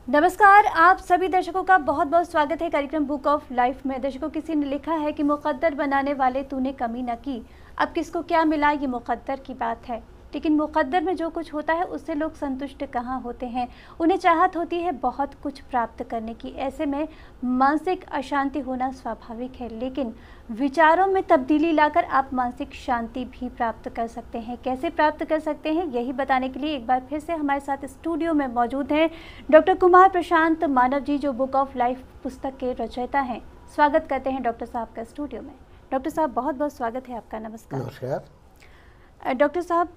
नमस्कार, आप सभी दर्शकों का बहुत बहुत स्वागत है कार्यक्रम बुक ऑफ लाइफ में। दर्शकों, किसी ने लिखा है कि मुकद्दर बनाने वाले तूने कमी न की, अब किसको क्या मिला ये मुकद्दर की बात है। लेकिन मुकद्दर में जो कुछ होता है उससे लोग संतुष्ट कहाँ होते हैं। उन्हें चाहत होती है बहुत कुछ प्राप्त करने की। ऐसे में मानसिक अशांति होना स्वाभाविक है, लेकिन विचारों में तब्दीली लाकर आप मानसिक शांति भी प्राप्त कर सकते हैं। कैसे प्राप्त कर सकते हैं, यही बताने के लिए एक बार फिर से हमारे साथ स्टूडियो में मौजूद हैं डॉक्टर कुमार प्रशांत मानव जी, जो बुक ऑफ लाइफ पुस्तक के रचयिता हैं। स्वागत करते हैं डॉक्टर साहब का स्टूडियो में। डॉक्टर साहब, बहुत बहुत स्वागत है आपका। नमस्कार। नमस्कार। डॉक्टर साहब,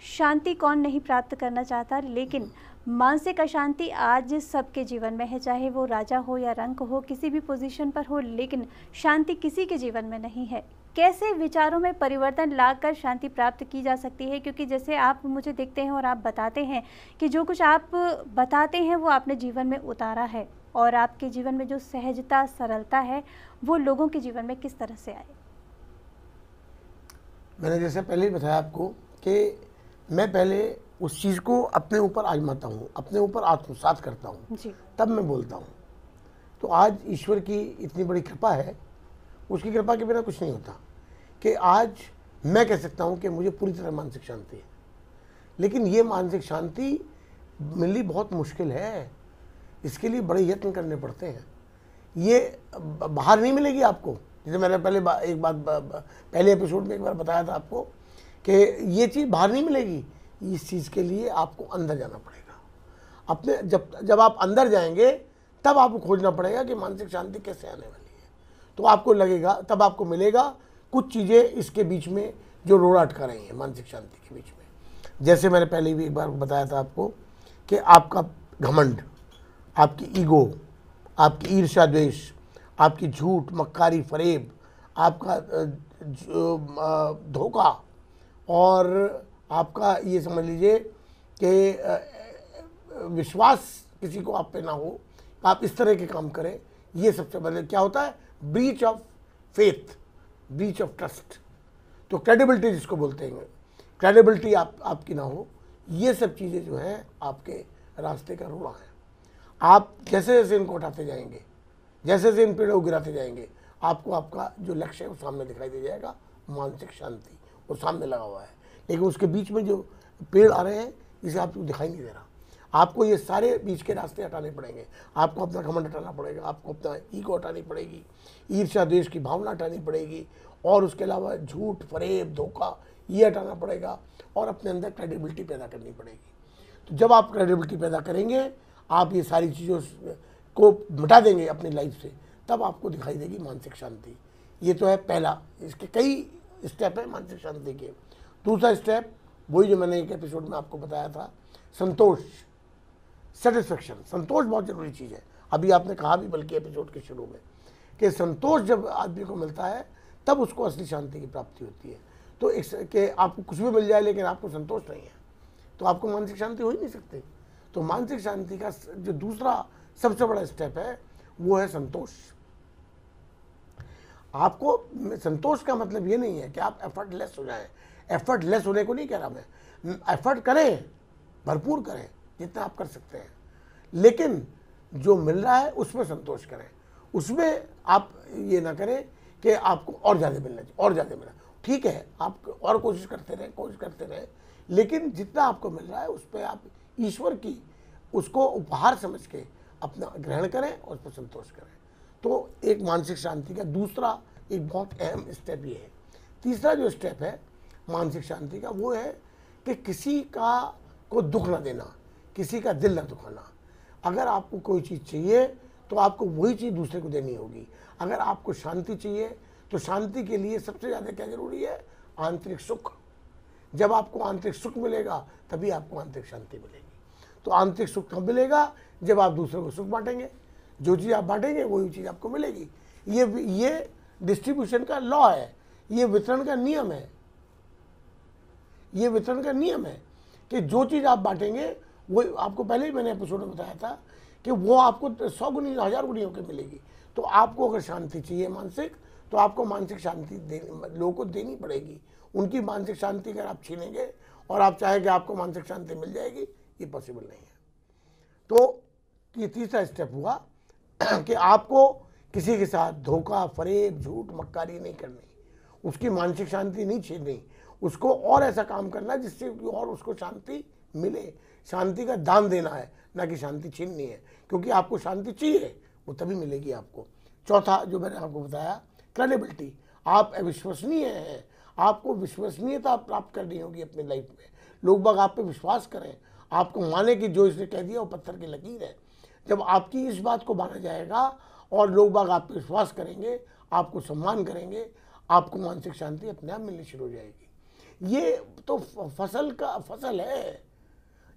शांति कौन नहीं प्राप्त करना चाहता, लेकिन मानसिक अशांति आज सबके जीवन में है, चाहे वो राजा हो या रंक हो, किसी भी पोजीशन पर हो, लेकिन शांति किसी के जीवन में नहीं है। कैसे विचारों में परिवर्तन लाकर शांति प्राप्त की जा सकती है? क्योंकि जैसे आप मुझे देखते हैं और आप बताते हैं कि जो कुछ आप बताते हैं वो आपने जीवन में उतारा है, और आपके जीवन में जो सहजता सरलता है वो लोगों के जीवन में किस तरह से आए। मैंने जैसे पहले ही बताया आपको कि मैं पहले उस चीज़ को अपने ऊपर आजमाता हूँ, अपने ऊपर आत्मसात करता हूँ, तब मैं बोलता हूँ। तो आज ईश्वर की इतनी बड़ी कृपा है, उसकी कृपा के बिना कुछ नहीं होता, कि आज मैं कह सकता हूँ कि मुझे पूरी तरह मानसिक शांति है। लेकिन ये मानसिक शांति मिलनी बहुत मुश्किल है, इसके लिए बड़े यत्न करने पड़ते हैं। ये बाहर नहीं मिलेगी आपको। जैसे मैंने पहले एपिसोड में एक बार बताया था आपको कि ये चीज़ बाहर नहीं मिलेगी। इस चीज़ के लिए आपको अंदर जाना पड़ेगा। अपने जब आप अंदर जाएंगे तब आपको खोजना पड़ेगा कि मानसिक शांति कैसे आने वाली है। तो आपको लगेगा, तब आपको मिलेगा कुछ चीज़ें इसके बीच में जो रोड़ा अटका रही हैं मानसिक शांति के बीच में। जैसे मैंने पहले भी एक बार बताया था आपको कि आपका घमंड, आपकी ईगो, आपकी ईर्ष्या द्वेष, आपकी झूठ मक्कारी फरेब, आपका धोखा, और आपका ये समझ लीजिए कि विश्वास किसी को आप पे ना हो, आप इस तरह के काम करें, ये सबसे पहले क्या होता है? Breach of faith, breach of trust. तो क्रेडिबिलिटी जिसको बोलते हैं, क्रेडिबिलिटी आपकी ना हो, ये सब चीज़ें जो हैं आपके रास्ते का रोड़ा है। आप जैसे जैसे इनको उठाते जाएंगे, जैसे जैसे इन पेड़ों को गिराते जाएंगे, आपको आपका जो लक्ष्य है वो सामने दिखाई दे जाएगा, मानसिक शांति वो सामने लगा हुआ है। लेकिन उसके बीच में जो पेड़ आ रहे हैं इसे आपको दिखाई नहीं दे रहा। आपको ये सारे बीच के रास्ते हटाने पड़ेंगे। आपको अपना घमंड हटाना पड़ेगा, आपको अपना ईगो हटानी पड़ेगी, ईर्ष्या द्वेष की भावना हटानी पड़ेगी, और उसके अलावा झूठ फरेब धोखा ये हटाना पड़ेगा, और अपने अंदर क्रेडिबिलिटी पैदा करनी पड़ेगी। तो जब आप क्रेडिबिलिटी पैदा करेंगे, आप ये सारी चीज़ों को मिटा देंगे अपनी लाइफ से, तब आपको दिखाई देगी मानसिक शांति। ये तो है पहला, इसके कई स्टेप है मानसिक शांति के। दूसरा स्टेप वही जो मैंने एक एपिसोड में आपको बताया था, संतोष, सेटिस्फेक्शन। संतोष बहुत जरूरी चीज़ है। अभी आपने कहा भी बल्कि एपिसोड के शुरू में कि संतोष जब आदमी को मिलता है तब उसको असली शांति की प्राप्ति होती है। तो कि आपको कुछ भी मिल जाए लेकिन आपको संतोष नहीं है तो आपको मानसिक शांति हो ही नहीं सकती। तो मानसिक शांति का जो दूसरा सबसे बड़ा स्टेप है वो है संतोष। आपको संतोष का मतलब ये नहीं है कि आप एफर्टलेस हो जाएं। एफर्टलेस होने को नहीं कह रहा मैं, एफर्ट करें, भरपूर करें जितना आप कर सकते हैं, लेकिन जो मिल रहा है उसमें संतोष करें। उसमें आप ये ना करें कि आपको और ज़्यादा मिलना चाहिए, और ज़्यादा मिलना। ठीक है, आप और कोशिश करते रहें, लेकिन जितना आपको मिल रहा है उस पर आप ईश्वर की उसको उपहार समझ के अपना ग्रहण करें और उस पर संतोष करें। तो एक मानसिक शांति का दूसरा एक बहुत अहम स्टेप ये है। तीसरा जो स्टेप है मानसिक शांति का वो है कि किसी को दुख ना देना, किसी का दिल ना दुखाना। अगर आपको कोई चीज़ चाहिए तो आपको वही चीज़ दूसरे को देनी होगी। अगर आपको शांति चाहिए तो शांति के लिए सबसे ज़्यादा क्या जरूरी है? आंतरिक सुख। जब आपको आंतरिक सुख मिलेगा तभी आपको आंतरिक शांति मिलेगी। तो आंतरिक सुख कब मिलेगा? जब आप दूसरों को सुख बांटेंगे। जो चीज़ आप बांटेंगे वही चीज़ आपको मिलेगी। ये डिस्ट्रीब्यूशन का लॉ है, ये वितरण का नियम है। ये वितरण का नियम है कि जो चीज़ आप बांटेंगे वो आपको, पहले ही मैंने एपिसोड में बताया था कि वो आपको 100 गुनी 1000 गुनी होकर मिलेगी। तो आपको अगर शांति चाहिए मानसिक, तो आपको मानसिक शांति लोगों को देनी पड़ेगी। उनकी मानसिक शांति अगर आप छीनेंगे और आप चाहें कि आपको मानसिक शांति मिल जाएगी, ये पॉसिबल नहीं है। तो कि तीसरा स्टेप हुआ कि आपको किसी के साथ धोखा, फरेब, झूठ, मक्कारी नहीं करनी, उसकी मानसिक शांति नहीं छीननी, उसको और ऐसा काम करना जिससे और उसको शांति मिले। शांति का दान देना है, ना कि शांति छीननी है, क्योंकि आपको शांति चाहिए, वो तभी मिलेगी आपको। चौथा जो मैंने आपको बताया, क्रेडिबिलिटी। आप अविश्वसनीय हैं, आपको विश्वसनीयता प्राप्त करनी होगी अपनी लाइफ में। लोग बाग आप पे विश्वास करें, आपको माने कि जो इसने कह दिया वो पत्थर की लकीर है। जब आपकी इस बात को माना जाएगा और लोग बाग आप पे विश्वास करेंगे, आपको सम्मान करेंगे, आपको मानसिक शांति अपने आप मिलनी शुरू हो जाएगी। ये तो फसल है,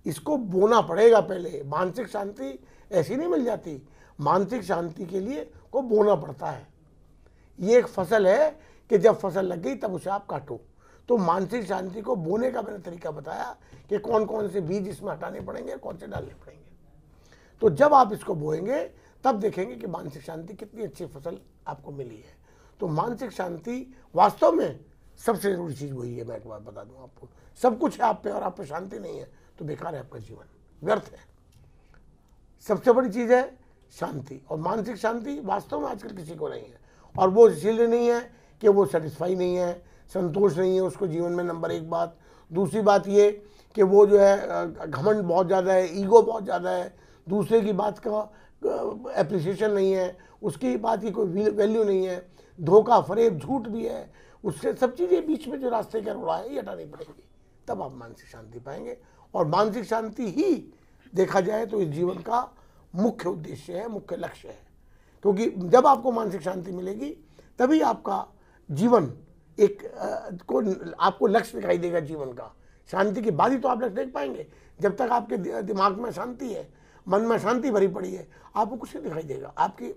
इसको बोना पड़ेगा पहले। मानसिक शांति ऐसी नहीं मिल जाती, मानसिक शांति के लिए को बोना पड़ता है। ये एक फसल है कि जब फसल लग गई तब उसे आप काटो। तो मानसिक शांति को बोने का मैंने तरीका बताया कि कौन कौन से बीज इसमें हटाने पड़ेंगे, कौन से डालने पड़ेंगे। तो जब आप इसको बोएंगे तब देखेंगे कि मानसिक शांति कितनी अच्छी फसल आपको मिली है। तो मानसिक शांति वास्तव में सबसे जरूरी चीज़ वही है। मैं एक बात बता दूं आपको, सब कुछ है आप पे और आप पे शांति नहीं है तो बेकार है आपका जीवन, व्यर्थ है। सबसे बड़ी चीज़ है शांति, और मानसिक शांति वास्तव में आजकल किसी को नहीं है। और वो इसलिए नहीं है कि वो सेटिस्फाई नहीं है, संतोष नहीं है उसको जीवन में, नंबर एक बात। दूसरी बात ये कि वो जो है घमंड बहुत ज़्यादा है, ईगो बहुत ज़्यादा है, दूसरे की बात का एप्रिसिएशन नहीं है, उसकी बात की कोई वैल्यू नहीं है, धोखा, फरेब, झूठ भी है, उससे सब चीज़ें बीच में जो रास्ते का रोड़ा है ये हटानी पड़ेगी, तब आप मानसिक शांति पाएंगे। और मानसिक शांति ही देखा जाए तो इस जीवन का मुख्य उद्देश्य है, मुख्य लक्ष्य है। क्योंकि जब आपको मानसिक शांति मिलेगी तभी आपका जीवन आपको लक्ष्य दिखाई देगा जीवन का। शांति के बाद ही तो आप लक्ष्य देख पाएंगे। जब तक आपके दिमाग में शांति है, मन में शांति भरी पड़ी है, आपको कुछ नहीं दिखाई देगा, आपकी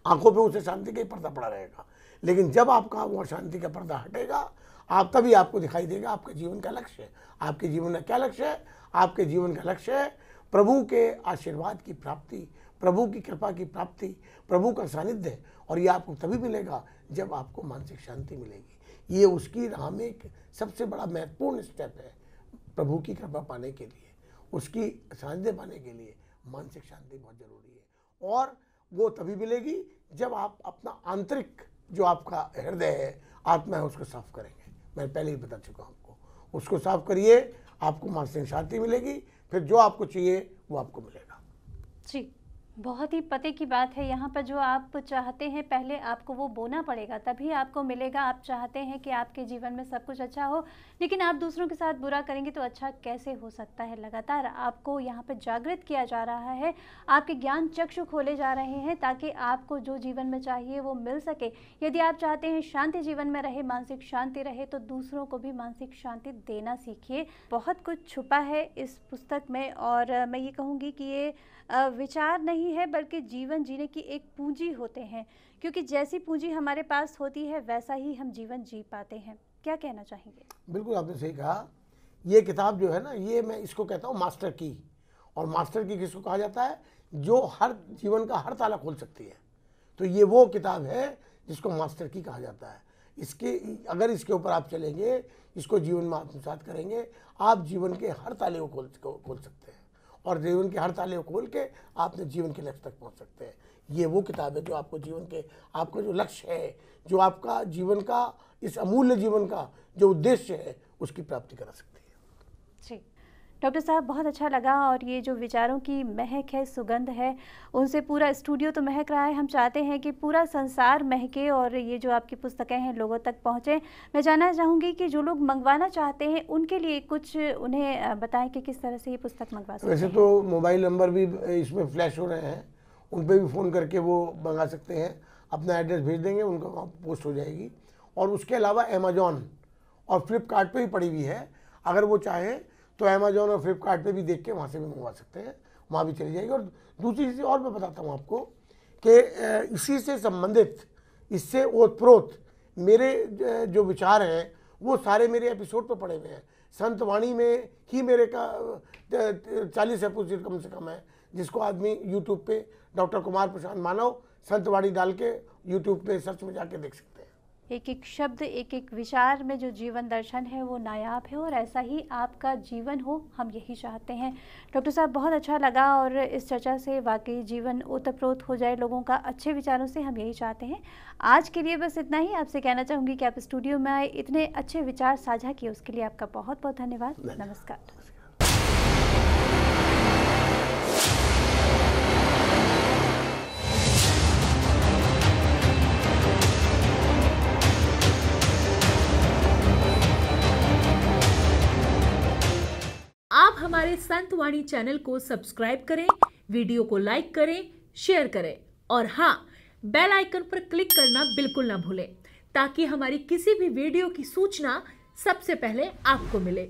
आंखों पे उसे शांति का ही पर्दा पड़ा रहेगा। लेकिन जब आपका वो शांति का पर्दा हटेगा, तभी आपको दिखाई देगा आपके जीवन का लक्ष्य है। आपके जीवन का क्या लक्ष्य है? आपके जीवन का लक्ष्य है प्रभु के आशीर्वाद की प्राप्ति, प्रभु की कृपा की प्राप्ति, प्रभु का सानिध्य। और ये आपको तभी मिलेगा जब आपको मानसिक शांति मिलेगी। ये उसकी राह में एक सबसे बड़ा महत्वपूर्ण स्टेप है। प्रभु की कृपा पाने के लिए, उसकी सानिध्य पाने के लिए मानसिक शांति बहुत जरूरी है। और वो तभी मिलेगी जब आप अपना आंतरिक जो आपका हृदय है, आत्मा है, उसको साफ करेंगे। मैं पहले ही बता चुका हूँ आपको, उसको साफ करिए, आपको मानसिक शांति मिलेगी, फिर जो आपको चाहिए वो आपको मिलेगा। जी, बहुत ही पते की बात है। यहाँ पर जो आप चाहते हैं पहले आपको वो बोना पड़ेगा, तभी आपको मिलेगा। आप चाहते हैं कि आपके जीवन में सब कुछ अच्छा हो, लेकिन आप दूसरों के साथ बुरा करेंगे तो अच्छा कैसे हो सकता है। लगातार आपको यहाँ पर जागृत किया जा रहा है, आपके ज्ञान चक्षु खोले जा रहे हैं ताकि आपको जो जीवन में चाहिए वो मिल सके। यदि आप चाहते हैं शांति जीवन में रहे, मानसिक शांति रहे, तो दूसरों को भी मानसिक शांति देना सीखिए। बहुत कुछ छुपा है इस पुस्तक में, और मैं ये कहूँगी कि ये विचार नहीं है बल्कि जीवन जीने की एक पूंजी होते हैं, क्योंकि जैसी पूंजी हमारे पास होती है वैसा ही हम जीवन जी पाते हैं। क्या कहना चाहेंगे? बिल्कुल आपने सही कहा। ये किताब जो है ना, ये मैं इसको कहता हूँ मास्टर की। और मास्टर की किसको कहा जाता है? जो हर जीवन का हर ताला खोल सकती है। तो ये वो किताब है जिसको मास्टर की कहा जाता है। अगर इसके ऊपर आप चलेंगे, इसको जीवन में आत्मसात करेंगे, आप जीवन के हर ताले को खोल सकते हैं, और जीवन के हर ताले को खोल के आप अपने जीवन के लक्ष्य तक पहुंच सकते हैं। ये वो किताब है जो आपको जीवन के, आपका जो लक्ष्य है, जो आपका जीवन का, इस अमूल्य जीवन का जो उद्देश्य है, उसकी प्राप्ति करा सकती है। जी डॉक्टर साहब, बहुत अच्छा लगा। और ये जो विचारों की महक है, सुगंध है, उनसे पूरा स्टूडियो तो महक रहा है। हम चाहते हैं कि पूरा संसार महके और ये जो आपकी पुस्तकें हैं लोगों तक पहुँचें। मैं जानना चाहूँगी कि जो लोग मंगवाना चाहते हैं उनके लिए कुछ उन्हें बताएं कि किस तरह से ये पुस्तक मंगवा सकते हैं। वैसे तो मोबाइल नंबर भी इसमें फ्लैश हो रहे हैं, उन पर भी फ़ोन करके वो मंगा सकते हैं। अपना एड्रेस भेज देंगे, उनको वहाँ पोस्ट हो जाएगी। और उसके अलावा अमेजॉन और फ्लिपकार्ट पे भी पड़ी हुई है। अगर वो चाहें तो अमेजॉन और फ्लिपकार्ट पे भी देख के वहाँ से भी मंगवा सकते हैं, वहाँ भी चली जाएगी। और दूसरी चीज़ और मैं बताता हूँ आपको कि इसी से संबंधित, इससे ओतप्रोत मेरे जो विचार हैं वो सारे मेरे एपिसोड पर पड़े हुए हैं। संत वाणी में ही मेरे का 40 एपिसोड कम से कम है, जिसको आदमी यूट्यूब पे डॉक्टर कुमार प्रशांत मानव संत वाणी डाल के यूट्यूब पे सर्च में जाके देख सकते हैं। एक एक शब्द, एक एक विचार में जो जीवन दर्शन है वो नायाब है, और ऐसा ही आपका जीवन हो, हम यही चाहते हैं। डॉक्टर साहब, बहुत अच्छा लगा, और इस चर्चा से वाकई जीवन ओतप्रोत हो जाए लोगों का अच्छे विचारों से, हम यही चाहते हैं। आज के लिए बस इतना ही। आपसे कहना चाहूँगी कि आप स्टूडियो में आए, इतने अच्छे विचार साझा किए, उसके लिए आपका बहुत बहुत धन्यवाद। नमस्कार। आप हमारे संत वाणी चैनल को सब्सक्राइब करें, वीडियो को लाइक करें, शेयर करें, और हाँ, बेल आइकन पर क्लिक करना बिल्कुल ना भूलें, ताकि हमारी किसी भी वीडियो की सूचना सबसे पहले आपको मिले।